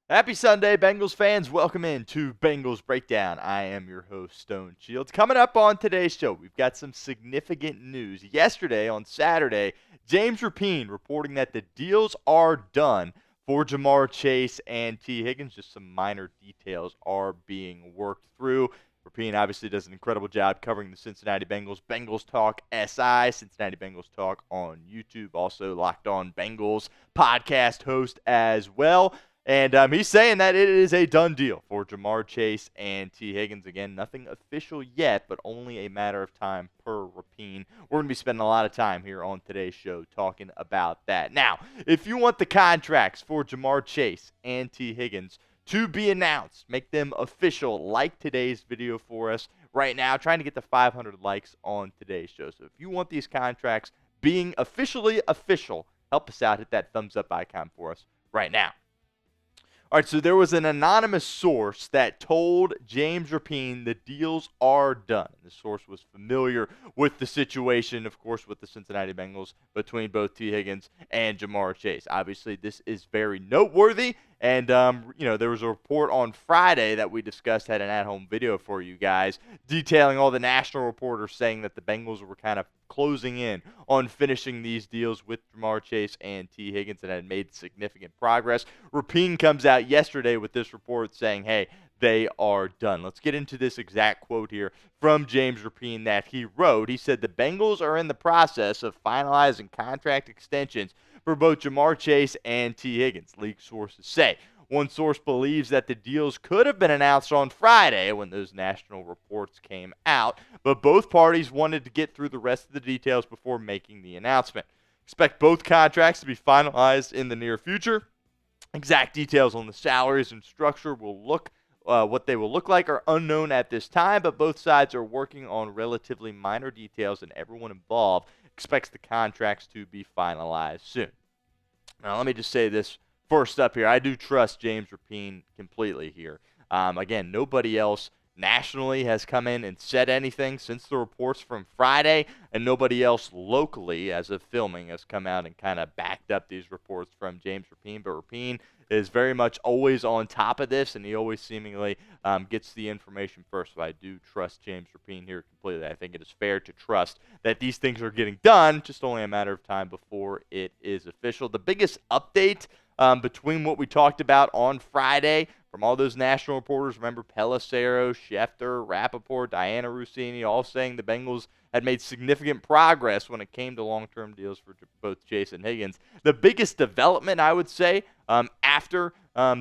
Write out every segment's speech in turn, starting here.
Happy Sunday, Bengals fans. Welcome in to Bengals Breakdown. I am your host, Stone Shields. Coming up on today's show, we've got some significant news. Yesterday, on Saturday, James Rapien reporting that the deals are done for Ja'Marr Chase and Tee Higgins. Just some minor details are being worked through. Rapien obviously does an incredible job covering the Cincinnati Bengals. Bengals Talk SI, Cincinnati Bengals Talk on YouTube. Also, Locked On Bengals podcast host as well. And he's saying that it is a done deal for Ja'Marr Chase and Tee Higgins. Again, nothing official yet, but only a matter of time per Rapien. We're going to be spending a lot of time here on today's show talking about that. Now, if you want the contracts for Ja'Marr Chase and Tee Higgins to be announced, make them official, like today's video for us right now, trying to get to 500 likes on today's show. So if you want these contracts being officially official, help us out. Hit that thumbs up icon for us right now. All right, so there was an anonymous source that told James Rapien the deals are done. The source was familiar with the situation, of course, with the Cincinnati Bengals between both Tee Higgins and Ja'Marr Chase. Obviously, this is very noteworthy. And, there was a report on Friday that we discussed, had an at-home video for you guys, detailing all the national reporters saying that the Bengals were kind of closing in on finishing these deals with Ja'Marr Chase and Tee Higgins and had made significant progress. Rapien comes out yesterday with this report saying, hey, they are done. Let's get into this exact quote here from James Rapien that he wrote. He said, the Bengals are in the process of finalizing contract extensions for both Ja'Marr Chase and Tee Higgins, league sources say. One source believes that the deals could have been announced on Friday when those national reports came out, but both parties wanted to get through the rest of the details before making the announcement. Expect both contracts to be finalized in the near future. Exact details on the salaries and structure will look what they will look like are unknown at this time, but both sides are working on relatively minor details, and everyone involved expects the contracts to be finalized soon. Now, let me just say this first up here. I do trust James Rapien completely here. Again, nobody else nationally has come in and said anything since the reports from Friday, and nobody else locally, as of filming, has come out and kind of backed up these reports from James Rapien. But Rapien is very much always on top of this, and he always seemingly gets the information first. So I do trust James Rapien here completely. I think it is fair to trust that these things are getting done, just only a matter of time before it is official. The biggest update between what we talked about on Friday from all those national reporters, remember Pelissero, Schefter, Rappaport, Diana Rossini, all saying the Bengals had made significant progress when it came to long-term deals for both Chase and Higgins. The biggest development, I would say, after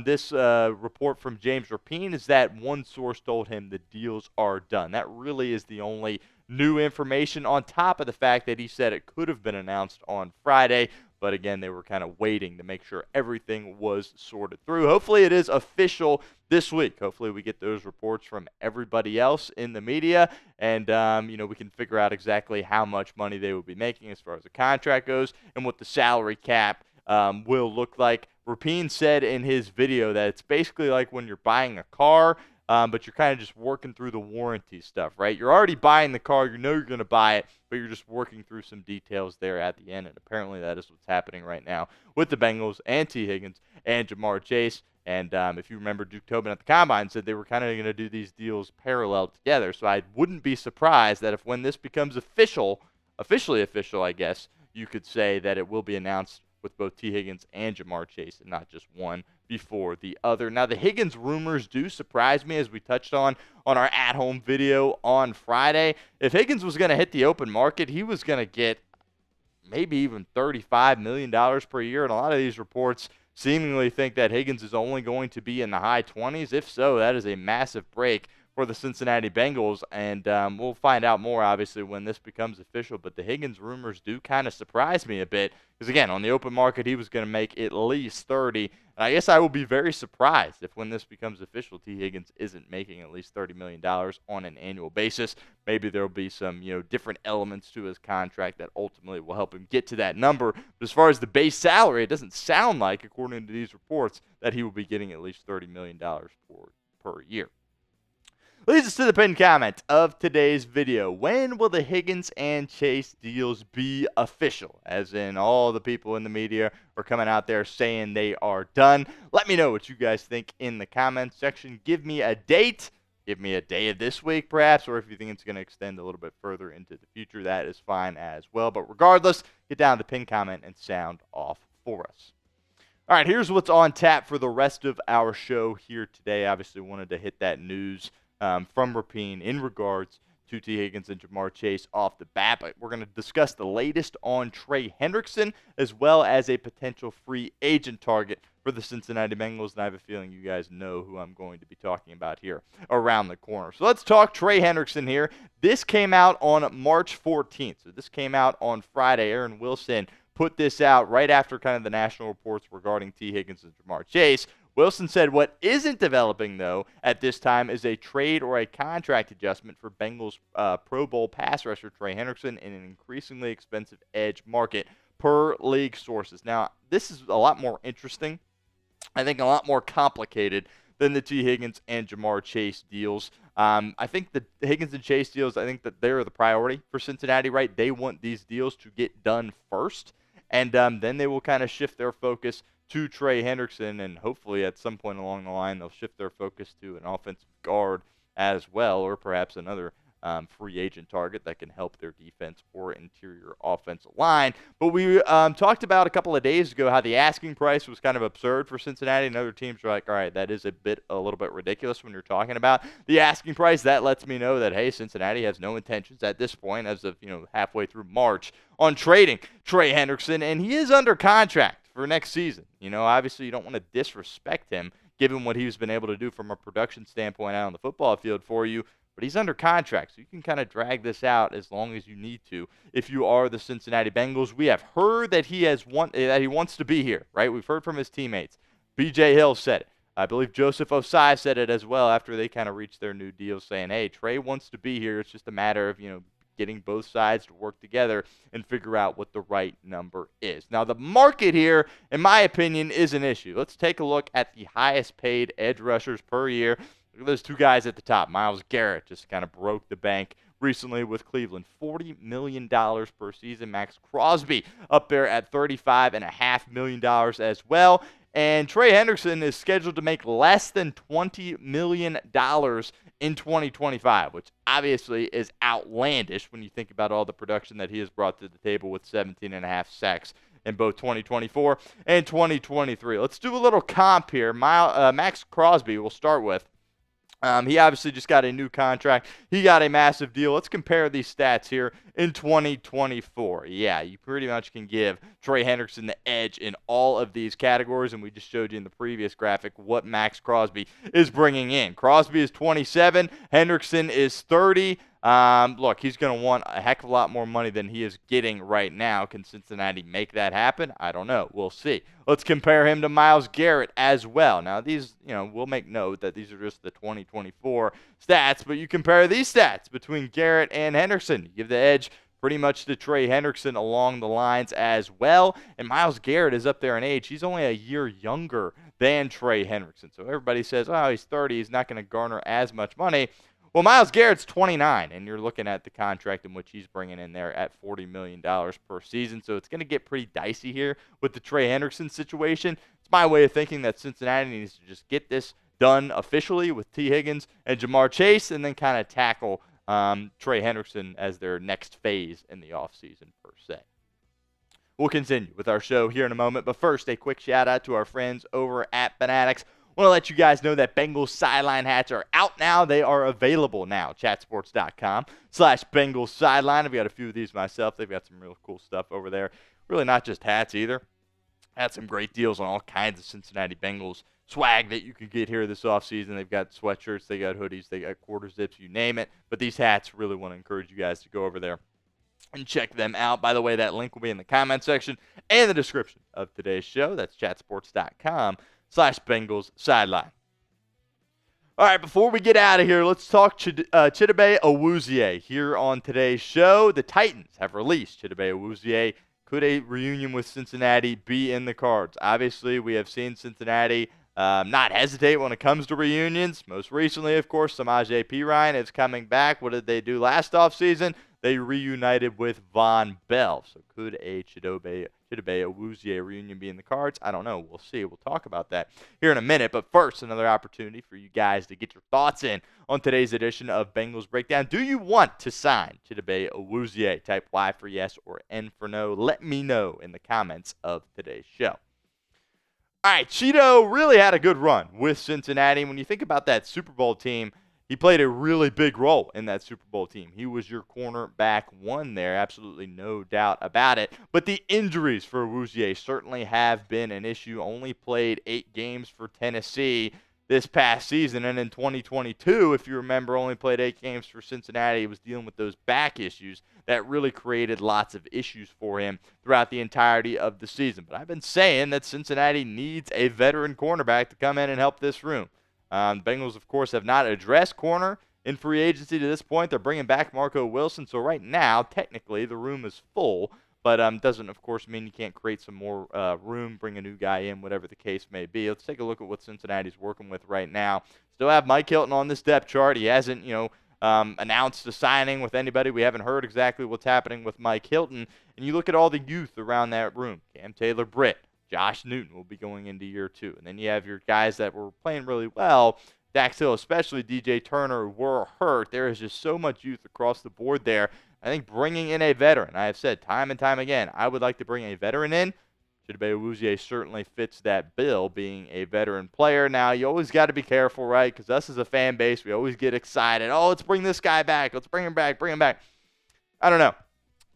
this report from James Rapien is that one source told him the deals are done. That really is the only new information, on top of the fact that he said it could have been announced on Friday. But again, they were kind of waiting to make sure everything was sorted through. Hopefully it is official this week. Hopefully we get those reports from everybody else in the media, and we can figure out exactly how much money they will be making as far as the contract goes and what the salary cap will look like. Rapien said in his video that it's basically like when you're buying a car, but you're kind of just working through the warranty stuff, right? You're already buying the car. You know you're going to buy it, but you're just working through some details there at the end. And apparently that is what's happening right now with the Bengals and Tee Higgins and Ja'Marr Chase. And if you remember, Duke Tobin at the Combine said they were kind of going to do these deals parallel together. So I wouldn't be surprised that if when this becomes officially official, I guess, you could say that it will be announced with both Tee Higgins and Ja'Marr Chase and not just one before the other. Now, the Higgins rumors do surprise me, as we touched on our at-home video on Friday. If Higgins was going to hit the open market, he was going to get maybe even $35 million per year, and a lot of these reports seemingly think that Higgins is only going to be in the high 20s. If so, that is a massive break for the Cincinnati Bengals, and we'll find out more, obviously, when this becomes official. But the Higgins rumors do kind of surprise me a bit, because, again, on the open market, he was going to make at least 30. And I guess I will be very surprised if when this becomes official, Tee Higgins isn't making at least $30 million on an annual basis. Maybe there will be some, different elements to his contract that ultimately will help him get to that number. But as far as the base salary, it doesn't sound like, according to these reports, that he will be getting at least $30 million per year. leads us to the pinned comment of today's video. When will the Higgins and Chase deals be official? As in, all the people in the media are coming out there saying they are done. Let me know what you guys think in the comments section. Give me a date. Give me a day of this week, perhaps, or if you think it's going to extend a little bit further into the future, that is fine as well. But regardless, get down to the pinned comment and sound off for us. All right, here's what's on tap for the rest of our show here today. Obviously, wanted to hit that news from Rapien in regards to Tee Higgins and Ja'Marr Chase off the bat. But we're going to discuss the latest on Trey Hendrickson as well as a potential free agent target for the Cincinnati Bengals. And I have a feeling you guys know who I'm going to be talking about here around the corner. So let's talk Trey Hendrickson here. This came out on March 14th. So this came out on Friday. Aaron Wilson put this out right after kind of the national reports regarding Tee Higgins and Ja'Marr Chase. Wilson said what isn't developing, though, at this time is a trade or a contract adjustment for Bengals Pro Bowl pass rusher Trey Hendrickson in an increasingly expensive edge market per league sources. Now, this is a lot more interesting, I think a lot more complicated than the Tee Higgins and Ja'Marr Chase deals. I think the Higgins and Chase deals, I think that they're the priority for Cincinnati, right? They want these deals to get done first, and then they will kind of shift their focus to Trey Hendrickson, and hopefully at some point along the line they'll shift their focus to an offensive guard as well, or perhaps another free agent target that can help their defense or interior offensive line. But we talked about a couple of days ago how the asking price was kind of absurd for Cincinnati, and other teams are like, all right, that is a little bit ridiculous when you're talking about the asking price. That lets me know that, hey, Cincinnati has no intentions at this point, as of halfway through March, on trading Trey Hendrickson, and he is under contract for next season. Obviously you don't want to disrespect him given what he's been able to do from a production standpoint out on the football field for you, but he's under contract, so you can kind of drag this out as long as you need to if you are the Cincinnati Bengals. We have heard that he wants to be here, right? We've heard from his teammates. B.J. Hill said it. I believe Joseph Osai said it as well after they kind of reached their new deal, saying, hey, Trey wants to be here. It's just a matter of, getting both sides to work together and figure out what the right number is. Now, the market here, in my opinion, is an issue. Let's take a look at the highest paid edge rushers per year. Look at those two guys at the top. Myles Garrett just kind of broke the bank recently with Cleveland. $40 million per season. Max Crosby up there at $35.5 million as well. And Trey Hendrickson is scheduled to make less than $20 million in 2025, which obviously is outlandish when you think about all the production that he has brought to the table with 17.5 sacks in both 2024 and 2023. Let's do a little comp here. Max Crosby we'll start with. He obviously just got a new contract. He got a massive deal. Let's compare these stats here in 2024. Yeah, you pretty much can give Trey Hendrickson the edge in all of these categories, and we just showed you in the previous graphic what Max Crosby is bringing in. Crosby is 27. Hendrickson is 30. Look, he's going to want a heck of a lot more money than he is getting right now. Can Cincinnati make that happen? I don't know. We'll see. Let's compare him to Myles Garrett as well. Now, these, we'll make note that these are just the 2024 stats, but you compare these stats between Garrett and Hendrickson. You give the edge pretty much to Trey Hendrickson along the lines as well. And Myles Garrett is up there in age. He's only a year younger than Trey Hendrickson. So everybody says, oh, he's 30. He's not going to garner as much money. Well, Myles Garrett's 29, and you're looking at the contract in which he's bringing in there at $40 million per season. So it's going to get pretty dicey here with the Trey Hendrickson situation. It's my way of thinking that Cincinnati needs to just get this done officially with Tee Higgins and Ja'Marr Chase, and then kind of tackle Trey Hendrickson as their next phase in the offseason per se. We'll continue with our show here in a moment, but first, a quick shout-out to our friends over at Fanatics. I want to let you guys know that Bengals Sideline hats are out now. They are available now. Chatsports.com/Bengals Sideline. I've got a few of these myself. They've got some real cool stuff over there. Really not just hats either. Had some great deals on all kinds of Cincinnati Bengals swag that you can get here this offseason. They've got sweatshirts, they got hoodies, they got quarter zips, you name it. But these hats, really want to encourage you guys to go over there and check them out. By the way, that link will be in the comment section and the description of today's show. That's chatsports.com/Bengals Sideline. All right, before we get out of here, let's talk Chidobe Awuzie here on today's show. The Titans have released Chidobe Awuzie. Could a reunion with Cincinnati be in the cards? Obviously, we have seen Cincinnati not hesitate when it comes to reunions. Most recently, of course, Samaje Perine is coming back. What did they do last offseason? They reunited with Von Bell. So could a Chidobe Awuzie reunion be in the cards? I don't know. We'll see. We'll talk about that here in a minute. But first, another opportunity for you guys to get your thoughts in on today's edition of Bengals Breakdown. Do you want to sign Chidobe Awuzie? Type Y for yes or N for no. Let me know in the comments of today's show. All right, Cheeto really had a good run with Cincinnati. When you think about that Super Bowl team, he played a really big role in that Super Bowl team. He was your cornerback one there, absolutely no doubt about it. But the injuries for Awuzie certainly have been an issue. Only played 8 games for Tennessee this past season, and in 2022, if you remember, only played 8 games for Cincinnati. He was dealing with those back issues that really created lots of issues for him throughout the entirety of the season. But I've been saying that Cincinnati needs a veteran cornerback to come in and help this room. The Bengals, of course, have not addressed corner in free agency to this point. They're bringing back Marco Wilson, so right now, technically, the room is full. But doesn't, of course, mean you can't create some more room, bring a new guy in, whatever the case may be. Let's take a look at what Cincinnati's working with right now. Still have Mike Hilton on this depth chart. He hasn't, announced a signing with anybody. We haven't heard exactly what's happening with Mike Hilton. And you look at all the youth around that room. Cam Taylor-Britt, Josh Newton will be going into year 2. And then you have your guys that were playing really well. Dax Hill, especially DJ Turner, were hurt. There is just so much youth across the board there. I think bringing in a veteran, I have said time and time again, I would like to bring a veteran in. Chidobe Awuzie certainly fits that bill, being a veteran player. Now, you always got to be careful, right? Because us as a fan base, we always get excited. Oh, let's bring this guy back. Let's bring him back, bring him back. I don't know.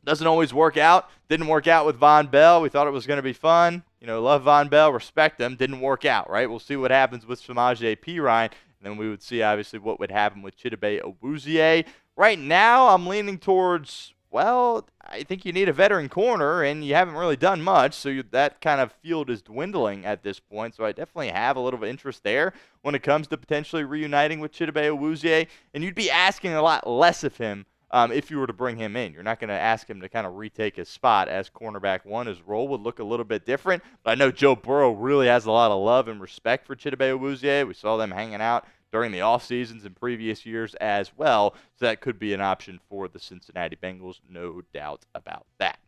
Doesn't always work out. Didn't work out with Von Bell. We thought it was going to be fun. Love Von Bell, respect him. Didn't work out, right? We'll see what happens with Samaje Perine. And then we would see, obviously, what would happen with Chidobe Awuzie. Right now, I'm leaning towards, well, I think you need a veteran corner, and you haven't really done much, so that kind of field is dwindling at this point. So I definitely have a little bit of interest there when it comes to potentially reuniting with Chidobe Awuzie. And you'd be asking a lot less of him if you were to bring him in. You're not going to ask him to kind of retake his spot as cornerback one. His role would look a little bit different. But I know Joe Burrow really has a lot of love and respect for Chidobe Awuzie. We saw them hanging out during the off seasons in previous years as well. So that could be an option for the Cincinnati Bengals, no doubt about that.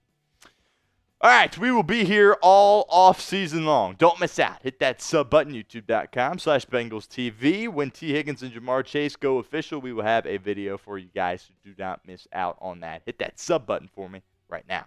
All right, we will be here all off season long. Don't miss out. Hit that sub button, youtube.com/BengalsTV. When Tee Higgins and Ja'Marr Chase go official, we will have a video for you guys, so do not miss out on that. Hit that sub button for me right now.